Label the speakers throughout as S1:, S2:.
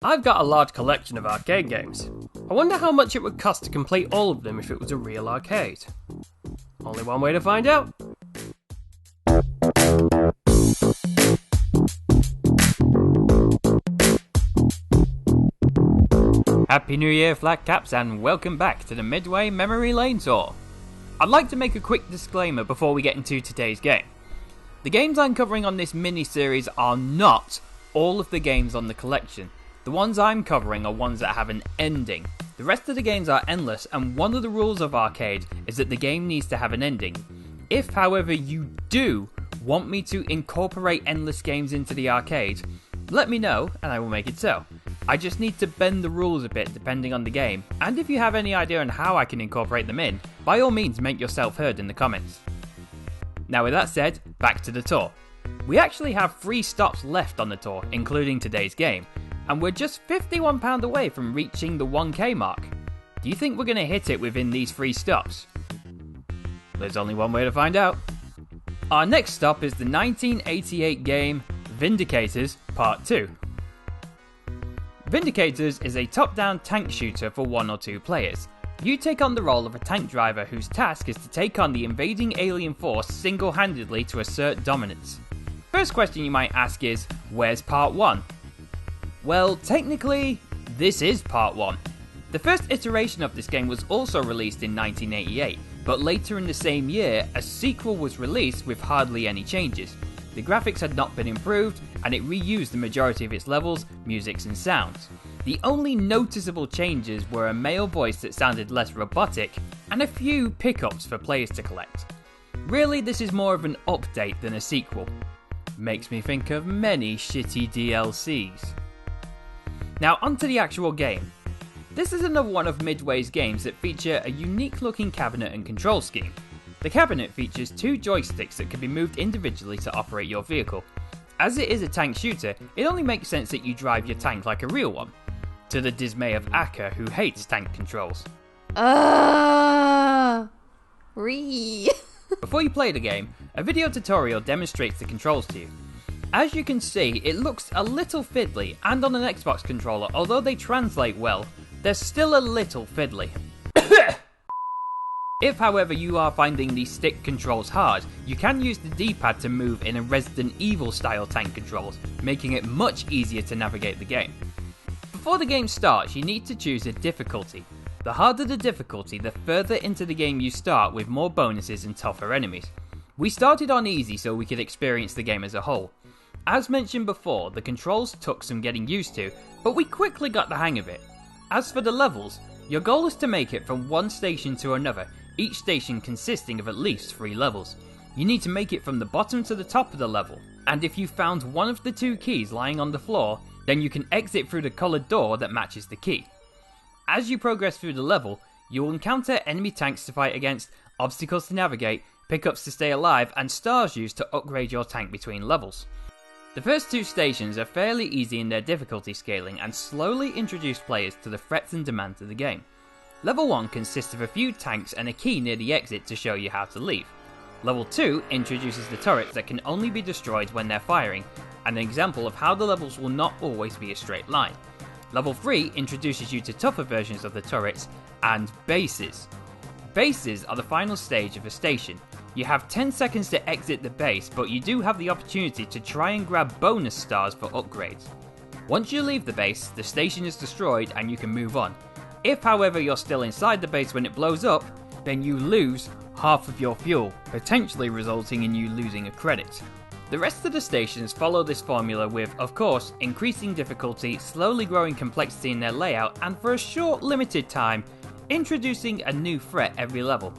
S1: I've got a large collection of arcade games. I wonder how much it would cost to complete all of them if it was a real arcade. Only one way to find out. Happy New Year, Flat Caps, and welcome back to the Midway Memory Lane Tour. I'd like to make a quick disclaimer before we get into today's game. The games I'm covering on this mini-series are not all of the games on the collection. The ones I'm covering are ones that have an ending. The rest of the games are endless, and one of the rules of arcade is that the game needs to have an ending. If, however, you do want me to incorporate endless games into the arcade, let me know and I will make it so. I just need to bend the rules a bit depending on the game, and if you have any idea on how I can incorporate them in, by all means make yourself heard in the comments. Now with that said, back to the tour. We actually have 3 stops left on the tour, including today's game, and we're just £51 away from reaching the 1k mark. Do you think we're going to hit it within these 3 stops? There's only one way to find out. Our next stop is the 1988 game Vindicators Part 2. Vindicators is a top-down tank shooter for 1 or 2 players. You take on the role of a tank driver whose task is to take on the invading alien force single-handedly to assert dominance. First question you might ask is, where's Part 1? Well, technically, this is Part 1. The first iteration of this game was also released in 1988, but later in the same year, a sequel was released with hardly any changes. The graphics had not been improved, and it reused the majority of its levels, musics and sounds. The only noticeable changes were a male voice that sounded less robotic, and a few pickups for players to collect. Really, this is more of an update than a sequel. Makes me think of many shitty DLCs. Now onto the actual game. This is another one of Midway's games that feature a unique looking cabinet and control scheme. The cabinet features 2 joysticks that can be moved individually to operate your vehicle. As it is a tank shooter, it only makes sense that you drive your tank like a real one. To the dismay of Akka, who hates tank controls. Before you play the game, a video tutorial demonstrates the controls to you. As you can see, it looks a little fiddly, and on an Xbox controller, although they translate well, they're still a little fiddly. If, however, you are finding the stick controls hard, you can use the D-pad to move in a Resident Evil style tank controls, making it much easier to navigate the game. Before the game starts, you need to choose a difficulty. The harder the difficulty, the further into the game you start with more bonuses and tougher enemies. We started on easy so we could experience the game as a whole. As mentioned before, the controls took some getting used to, but we quickly got the hang of it. As for the levels, your goal is to make it from one station to another, each station consisting of at least 3 levels. You need to make it from the bottom to the top of the level, and if you found one of the 2 keys lying on the floor, then you can exit through the coloured door that matches the key. As you progress through the level, you will encounter enemy tanks to fight against, obstacles to navigate, pickups to stay alive, and stars used to upgrade your tank between levels. The first 2 stations are fairly easy in their difficulty scaling and slowly introduce players to the threats and demands of the game. Level 1 consists of a few tanks and a key near the exit to show you how to leave. Level 2 introduces the turrets that can only be destroyed when they're firing, and an example of how the levels will not always be a straight line. Level 3 introduces you to tougher versions of the turrets, and bases. Bases are the final stage of a station. You have 10 seconds to exit the base, but you do have the opportunity to try and grab bonus stars for upgrades. Once you leave the base, the station is destroyed and you can move on. If, however, you're still inside the base when it blows up, then you lose half of your fuel, potentially resulting in you losing a credit. The rest of the stations follow this formula with, of course, increasing difficulty, slowly growing complexity in their layout, and for a short limited time, introducing a new threat every level.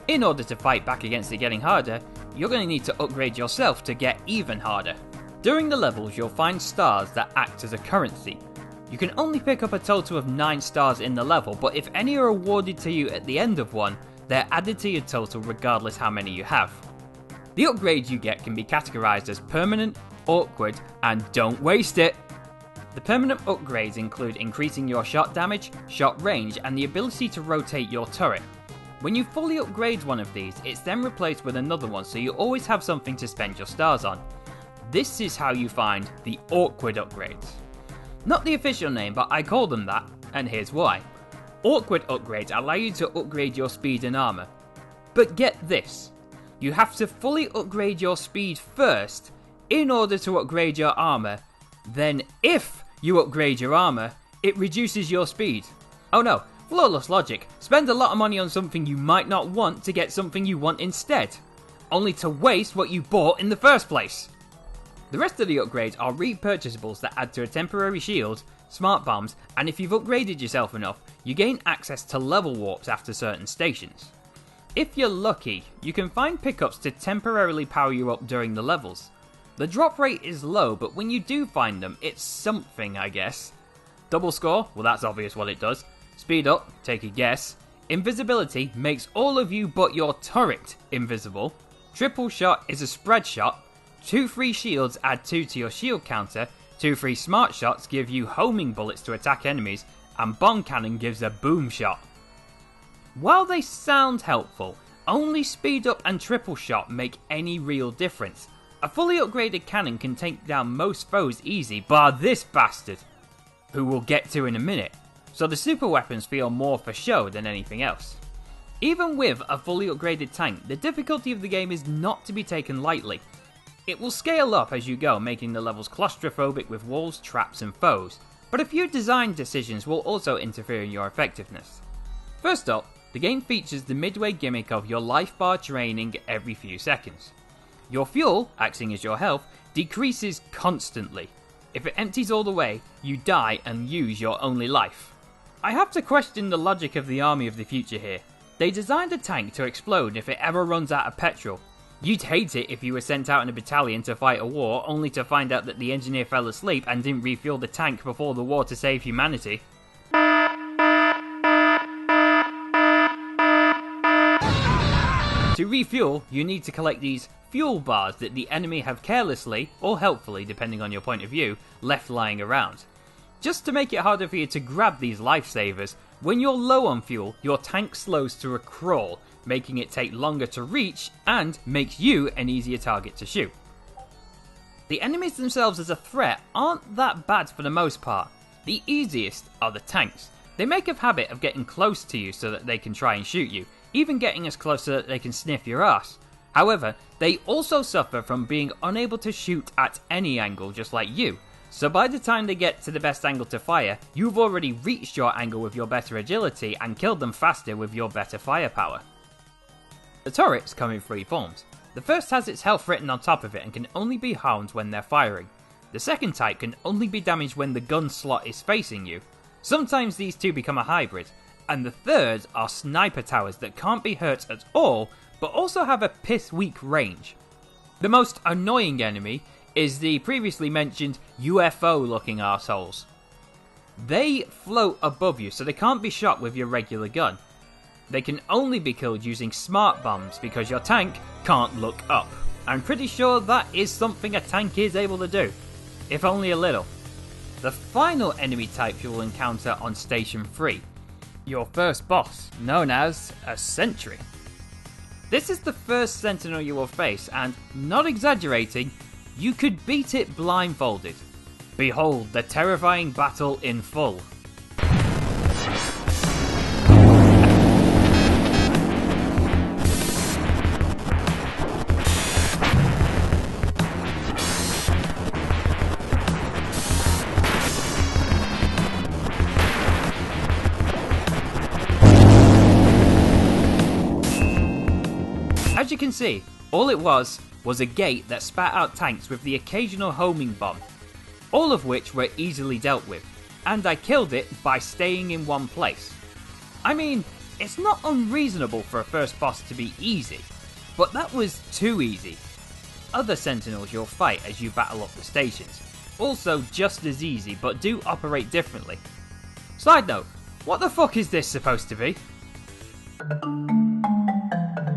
S1: In order to fight back against it getting harder, you're going to need to upgrade yourself to get even harder. During the levels, you'll find stars that act as a currency. You can only pick up a total of 9 stars in the level, but if any are awarded to you at the end of one, they're added to your total regardless how many you have. The upgrades you get can be categorized as permanent, awkward, and don't waste it. The permanent upgrades include increasing your shot damage, shot range, and the ability to rotate your turret. When you fully upgrade one of these, it's then replaced with another one, so you always have something to spend your stars on. This is how you find the awkward upgrades. Not the official name, but I call them that, and here's why. Awkward upgrades allow you to upgrade your speed and armor. But get this, you have to fully upgrade your speed first in order to upgrade your armor. Then if you upgrade your armor, it reduces your speed. Oh no, flawless logic. Spend a lot of money on something you might not want to get something you want instead, only to waste what you bought in the first place. The rest of the upgrades are repurchasables that add to a temporary shield, smart bombs, and if you've upgraded yourself enough, you gain access to level warps after certain stations. If you're lucky, you can find pickups to temporarily power you up during the levels. The drop rate is low, but when you do find them, it's something, I guess. Double score? Well, that's obvious what it does. Speed up? Take a guess. Invisibility makes all of you but your turret invisible. Triple shot is a spread shot. 2 free shields add 2 to your shield counter. 2 free smart shots give you homing bullets to attack enemies. And bomb cannon gives a boom shot. While they sound helpful, only speed up and triple shot make any real difference. A fully upgraded cannon can take down most foes easy, bar this bastard, who we'll get to in a minute, so the super weapons feel more for show than anything else. Even with a fully upgraded tank, the difficulty of the game is not to be taken lightly. It will scale up as you go, making the levels claustrophobic with walls, traps and foes, but a few design decisions will also interfere in your effectiveness. First up, the game features the Midway gimmick of your life bar draining every few seconds. Your fuel, acting as your health, decreases constantly. If it empties all the way, you die and lose your only life. I have to question the logic of the army of the future here. They designed a tank to explode if it ever runs out of petrol. You'd hate it if you were sent out in a battalion to fight a war, only to find out that the engineer fell asleep and didn't refuel the tank before the war to save humanity. To refuel, you need to collect these fuel bars that the enemy have carelessly, or helpfully depending on your point of view, left lying around. Just to make it harder for you to grab these lifesavers, when you're low on fuel, your tank slows to a crawl, making it take longer to reach and makes you an easier target to shoot. The enemies themselves as a threat aren't that bad for the most part. The easiest are the tanks. They make a habit of getting close to you so that they can try and shoot you, even getting as close so that they can sniff your ass. However, they also suffer from being unable to shoot at any angle just like you, so by the time they get to the best angle to fire, you've already reached your angle with your better agility and killed them faster with your better firepower. The turrets come in 3 forms. The first has its health written on top of it and can only be harmed when they're firing. The second type can only be damaged when the gun slot is facing you. Sometimes these two become a hybrid. And the third are sniper towers that can't be hurt at all, but also have a piss-weak range. The most annoying enemy is the previously mentioned UFO-looking arseholes. They float above you, so they can't be shot with your regular gun. They can only be killed using smart bombs because your tank can't look up. I'm pretty sure that is something a tank is able to do, if only a little. The final enemy type you will encounter on Station 3. Your first boss, known as a sentry. This is the first sentinel you will face, and, not exaggerating, you could beat it blindfolded. Behold the terrifying battle in full. As you can see, all it was a gate that spat out tanks with the occasional homing bomb, all of which were easily dealt with, and I killed it by staying in one place. I mean, it's not unreasonable for a first boss to be easy, but that was too easy. Other sentinels you'll fight as you battle up the stations, also just as easy but do operate differently. Side note, what the fuck is this supposed to be?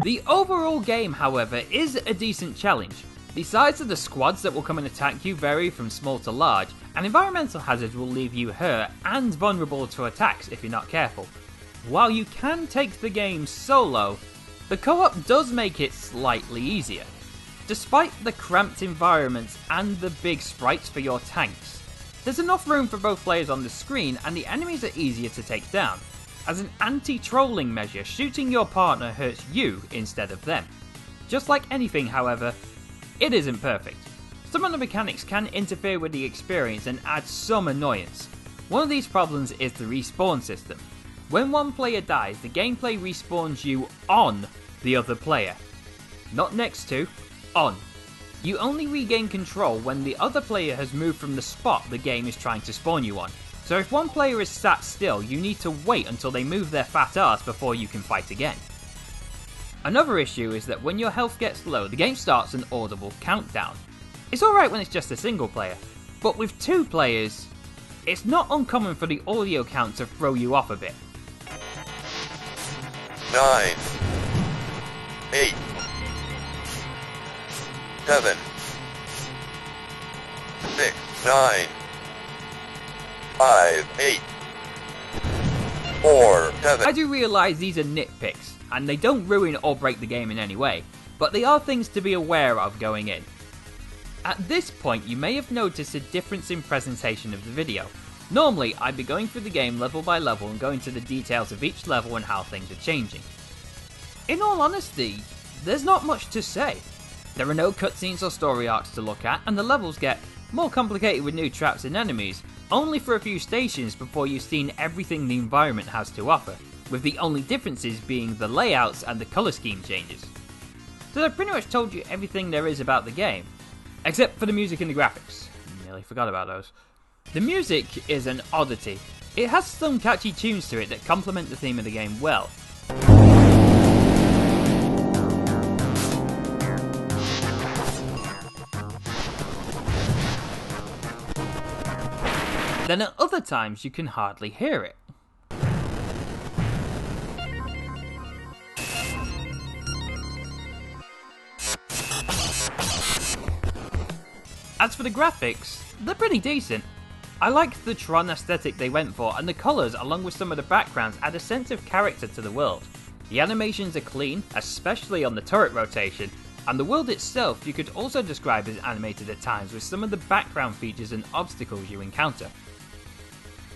S1: The overall game, however, is a decent challenge. The size of the squads that will come and attack you vary from small to large, and environmental hazards will leave you hurt and vulnerable to attacks if you're not careful. While you can take the game solo, the co-op does make it slightly easier. Despite the cramped environments and the big sprites for your tanks, There's enough room for both players on the screen, and the enemies are easier to take down. As an anti-trolling measure, shooting your partner hurts you instead of them. Just like anything, however, it isn't perfect. Some of the mechanics can interfere with the experience and add some annoyance. One of these problems is the respawn system. When one player dies, the gameplay respawns you on the other player. Not next to, on. You only regain control when the other player has moved from the spot the game is trying to spawn you on. So if one player is sat still, you need to wait until they move their fat ass before you can fight again. Another issue is that when your health gets low, the game starts an audible countdown. It's alright when it's just a single player, but with two players, it's not uncommon for the audio count to throw you off a bit.
S2: 9, 8, 7, 6, 9, 5, 8, 4, 7.
S1: I do realise these are nitpicks, and they don't ruin or break the game in any way, but they are things to be aware of going in. At this point, you may have noticed a difference in presentation of the video. Normally, I'd be going through the game level by level and going to the details of each level and how things are changing. In all honesty, there's not much to say. There are no cutscenes or story arcs to look at, and the levels get more complicated with new traps and enemies, only for a few stations before you've seen everything the environment has to offer, with the only differences being the layouts and the colour scheme changes. So I've pretty much told you everything there is about the game, except for the music and the graphics. Nearly forgot about those. The music is an oddity. It has some catchy tunes to it that complement the theme of the game well. Then at other times you can hardly hear it. As for the graphics, they're pretty decent. I like the Tron aesthetic they went for, and the colours along with some of the backgrounds add a sense of character to the world. The animations are clean, especially on the turret rotation, and the world itself you could also describe as animated at times with some of the background features and obstacles you encounter.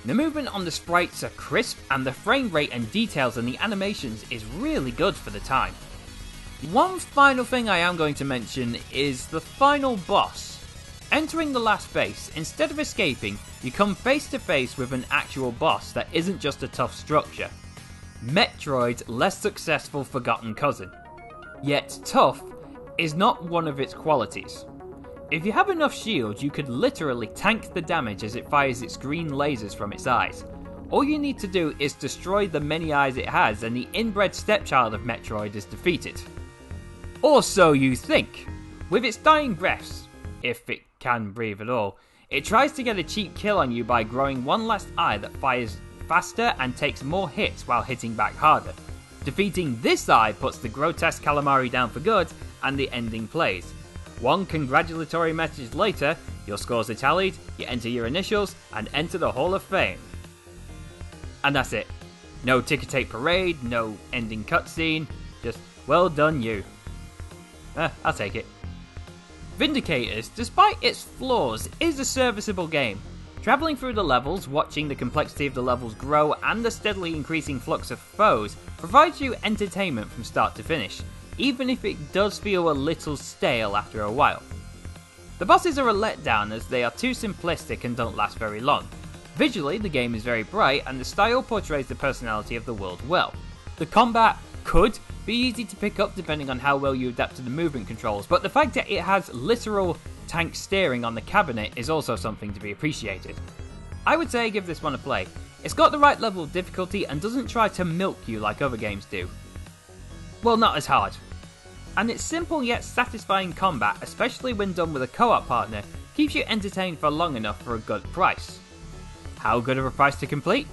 S1: The movement on the sprites are crisp, and the frame rate and details in the animations is really good for the time. One final thing I am going to mention is the final boss. Entering the last base, instead of escaping, you come face to face with an actual boss that isn't just a tough structure. Metroid's less successful forgotten cousin. Yet tough is not one of its qualities. If you have enough shields, you could literally tank the damage as it fires its green lasers from its eyes. All you need to do is destroy the many eyes it has and the inbred stepchild of Metroid is defeated. Or so you think. With its dying breaths, if it can breathe at all, it tries to get a cheap kill on you by growing one last eye that fires faster and takes more hits while hitting back harder. Defeating this eye puts the grotesque calamari down for good, and the ending plays. One congratulatory message later, your scores are tallied, you enter your initials, and enter the Hall of Fame. And that's it. No ticker tape parade, no ending cutscene, just well done you. I'll take it. Vindicators, despite its flaws, is a serviceable game. Travelling through the levels, watching the complexity of the levels grow, and the steadily increasing flux of foes provides you entertainment from start to finish, even if it does feel a little stale after a while. The bosses are a letdown as they are too simplistic and don't last very long. Visually, the game is very bright and the style portrays the personality of the world well. The combat could be easy to pick up depending on how well you adapt to the movement controls, but the fact that it has literal tank steering on the cabinet is also something to be appreciated. I would say give this one a play. It's got the right level of difficulty and doesn't try to milk you like other games do. Well, not as hard. And its simple yet satisfying combat, especially when done with a co-op partner, keeps you entertained for long enough for a good price. How good of a price to complete?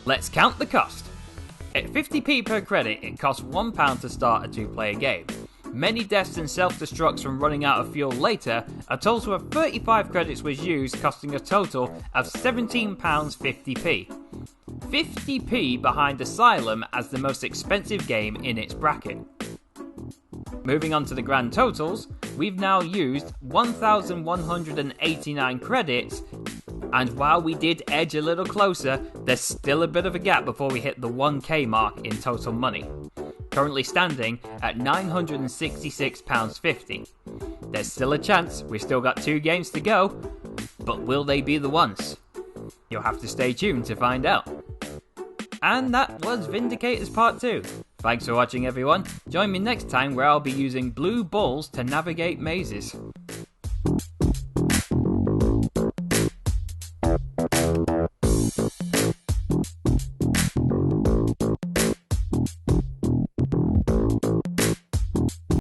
S1: Let's count the cost. At 50p per credit, it costs £1 to start a 2-player game. Many deaths and self-destructs from running out of fuel later, a total of 35 credits was used, costing a total of £17.50p. 50p behind Asylum as the most expensive game in its bracket. Moving on to the grand totals, we've now used 1,189 credits And while we did edge a little closer, there's still a bit of a gap before we hit the 1k mark in total money. Currently standing at £966.50. There's still a chance, we've still got 2 games to go, but will they be the ones? You'll have to stay tuned to find out. And that was Vindicators Part 2. Thanks for watching everyone, join me next time where I'll be using blue balls to navigate mazes.